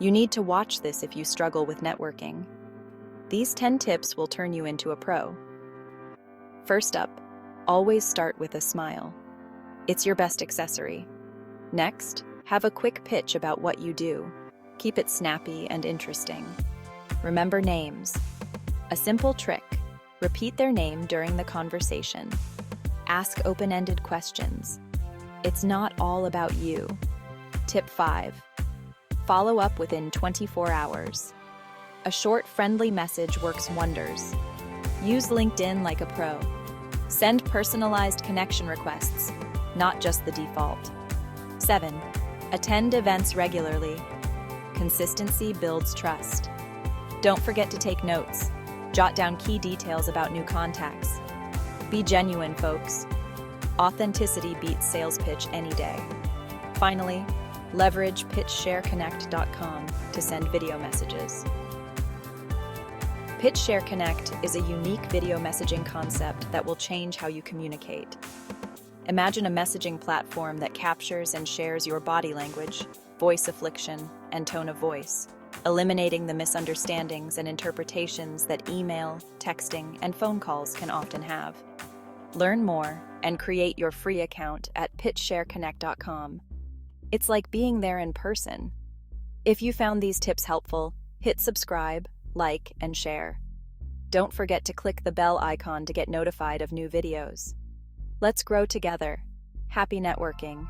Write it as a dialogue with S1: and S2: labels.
S1: You need to watch this if you struggle with networking. These 10 tips will turn you into a pro. First up, always start with a smile. It's your best accessory. Next, have a quick pitch about what you do. Keep it snappy and interesting. Remember names. A simple trick: repeat their name during the conversation. Ask open-ended questions. It's not all about you. Tip 5. Follow up within 24 hours. A short, friendly message works wonders. Use LinkedIn like a pro. Send personalized connection requests, not just the default. 7. Attend events regularly. Consistency builds trust. Don't forget to take notes. Jot down key details about new contacts. Be genuine, folks. Authenticity beats sales pitch any day. Finally, leverage PitchShareConnect.com to send video messages. PitchShareConnect is a unique video messaging concept that will change how you communicate. Imagine a messaging platform that captures and shares your body language, voice inflection, and tone of voice, eliminating the misunderstandings and interpretations that email, texting, and phone calls can often have. Learn more and create your free account at PitchShareConnect.com. It's like being there in person. If you found these tips helpful, hit subscribe, like, and share. Don't forget to click the bell icon to get notified of new videos. Let's grow together. Happy networking.